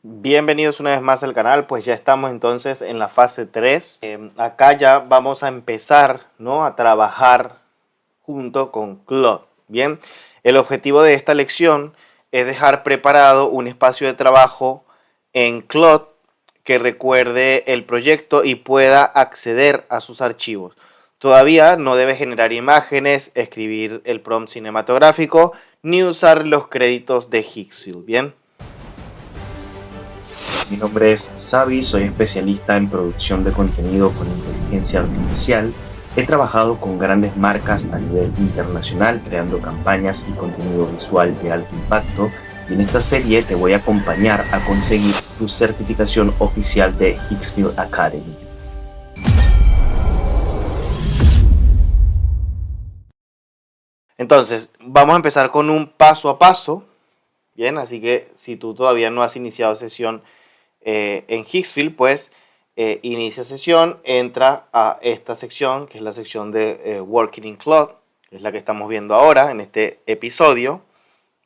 Bienvenidos una vez más al canal. Pues ya estamos entonces en la fase 3. Acá ya vamos a empezar, ¿no?, a trabajar junto con Claude. Bien, el objetivo de esta lección es dejar preparado un espacio de trabajo en Claude que recuerde el proyecto y pueda acceder a sus archivos. Todavía no debe generar imágenes, escribir el prompt cinematográfico ni usar los créditos de Higgsfield. Bien. Mi nombre es Xavi, soy especialista en producción de contenido con inteligencia artificial. He trabajado con grandes marcas a nivel internacional creando campañas y contenido visual de alto impacto, y en esta serie te voy a acompañar a conseguir tu certificación oficial de Higgsfield Academy. Entonces, vamos a empezar con un paso a paso. Bien, así que si tú todavía no has iniciado sesión en Higgsfield, pues inicia sesión, entra a esta sección, que es la sección de Working in Claude, que es la que estamos viendo ahora en este episodio.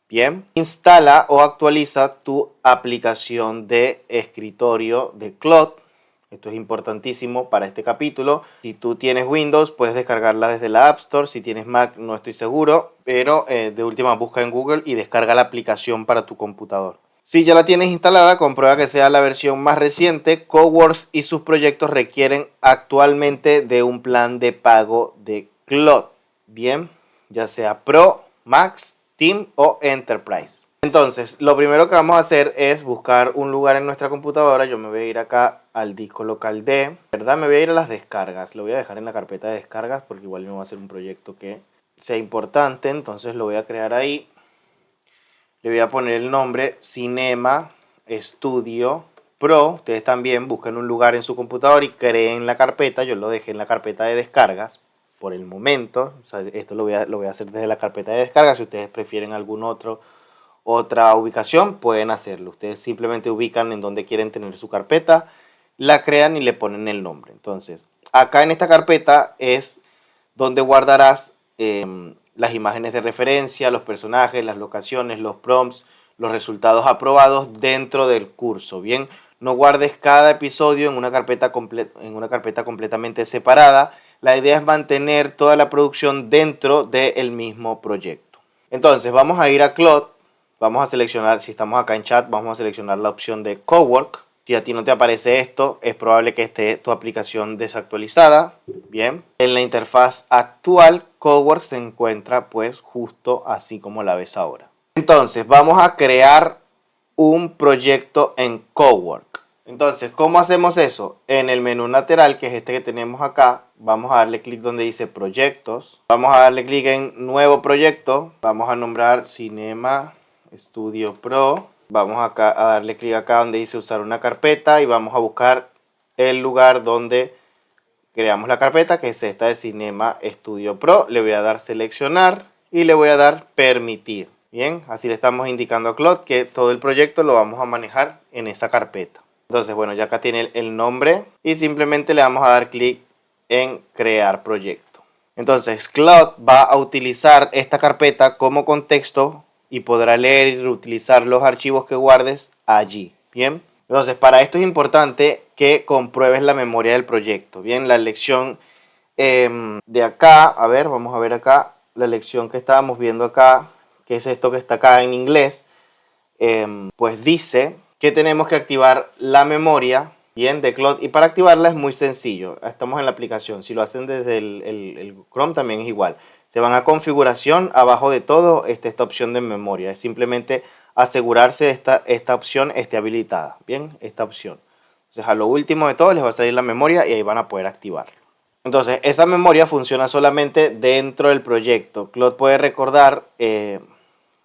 Bien, instala o actualiza tu aplicación de escritorio de Claude. Esto es importantísimo para este capítulo. Si tú tienes Windows, puedes descargarla desde la App Store. Si tienes Mac, no estoy seguro, pero de última busca en Google y descarga la aplicación para tu computador. Si ya la tienes instalada, comprueba que sea la versión más reciente. Coworks y sus proyectos requieren actualmente de un plan de pago de Claude. Bien, ya sea Pro, Max, Team o Enterprise. Entonces, lo primero que vamos a hacer es buscar un lugar en nuestra computadora. Yo me voy a ir acá al disco local D, ¿verdad? Me voy a ir a las descargas. Lo voy a dejar en la carpeta de descargas porque igual no va a ser un proyecto que sea importante. Entonces lo voy a crear ahí. Le voy a poner el nombre Cinema Studio Pro. Ustedes también busquen un lugar en su computador y creen la carpeta. Yo lo dejé en la carpeta de descargas por el momento. O sea, esto lo voy a hacer desde la carpeta de descargas. Si ustedes prefieren otra ubicación, pueden hacerlo. Ustedes simplemente ubican en donde quieren tener su carpeta, la crean y le ponen el nombre. Entonces, acá en esta carpeta es donde guardarás las imágenes de referencia, los personajes, las locaciones, los prompts, los resultados aprobados dentro del curso. Bien, no guardes cada episodio en una carpeta completamente separada. La idea es mantener toda la producción dentro del mismo proyecto. Entonces vamos a ir a Claude, vamos a seleccionar, si estamos acá en chat, vamos a seleccionar la opción de Cowork. Si a ti no te aparece esto, es probable que esté tu aplicación desactualizada. Bien, en la interfaz actual, Cowork se encuentra pues justo así como la ves ahora. Entonces, vamos a crear un proyecto en Cowork. Entonces, ¿cómo hacemos eso? En el menú lateral, que es este que tenemos acá, vamos a darle clic donde dice Proyectos. Vamos a darle clic en Nuevo Proyecto. Vamos a nombrar Cinema Studio Pro. Vamos acá a darle clic acá donde dice Usar una carpeta y vamos a buscar el lugar donde creamos la carpeta, que es esta de Cinema Studio Pro. Le voy a dar Seleccionar y le voy a dar Permitir. Bien, así le estamos indicando a Claude que todo el proyecto lo vamos a manejar en esa carpeta. Entonces, bueno, ya acá tiene el nombre y simplemente le vamos a dar clic en Crear Proyecto. Entonces, Claude va a utilizar esta carpeta como contexto y podrá leer y reutilizar los archivos que guardes allí. Bien, entonces para esto es importante que compruebes la memoria del proyecto. Bien, la lección de acá, a ver, vamos a ver acá, la lección que estábamos viendo acá, que es esto que está acá en inglés, pues dice que tenemos que activar la memoria, bien, de Claude, y para activarla es muy sencillo. Estamos en la aplicación, si lo hacen desde el Chrome también es igual. Se van a configuración, abajo de todo está esta opción de memoria, es simplemente asegurarse de esta opción esté habilitada, bien, esta opción. Entonces a lo último de todo les va a salir la memoria y ahí van a poder activarlo. Entonces, esta memoria funciona solamente dentro del proyecto. Claude puede recordar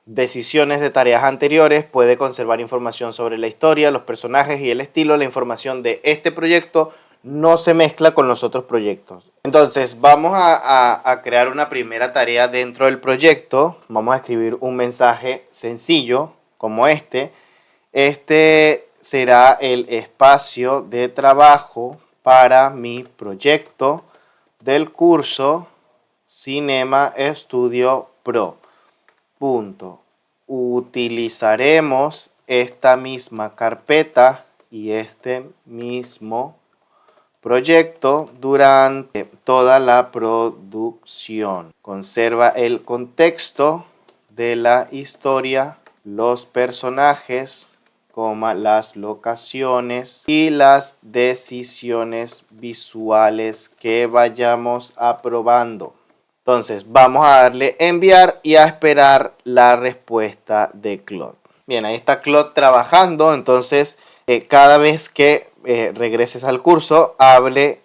decisiones de tareas anteriores, puede conservar información sobre la historia, los personajes y el estilo. La información de este proyecto no se mezcla con los otros proyectos. Entonces, vamos a crear una primera tarea dentro del proyecto. Vamos a escribir un mensaje sencillo como este. Este será el espacio de trabajo para mi proyecto del curso Cinema Studio Pro. Punto. Utilizaremos esta misma carpeta y este mismo proyecto durante toda la producción. Conserva el contexto de la historia, los personajes, las locaciones y las decisiones visuales que vayamos aprobando. Entonces vamos a darle enviar y a esperar la respuesta de Claude. Bien, ahí está Claude trabajando. Entonces cada vez que regreses al curso, hable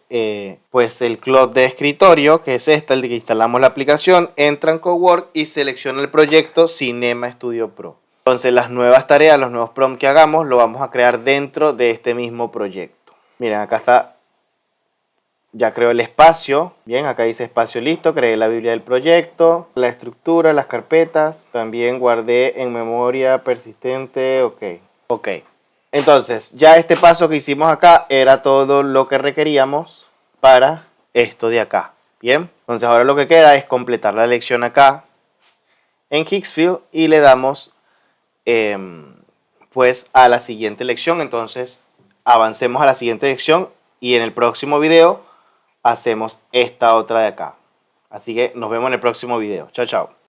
pues el Claude de escritorio, que es el que instalamos la aplicación, entra en Cowork y selecciona el proyecto Cinema Studio Pro. Entonces las nuevas tareas, los nuevos prompts que hagamos, lo vamos a crear dentro de este mismo proyecto. Miren, acá está, ya creo el espacio. Bien, acá dice espacio listo, creé la biblia del proyecto, la estructura, las carpetas, también guardé en memoria persistente, ok. Entonces, ya este paso que hicimos acá era todo lo que requeríamos para esto de acá. Bien, entonces ahora lo que queda es completar la lección acá en Higgsfield y le damos pues a la siguiente lección. Entonces avancemos a la siguiente lección y en el próximo video hacemos esta otra de acá. Así que nos vemos en el próximo video. Chao, chao.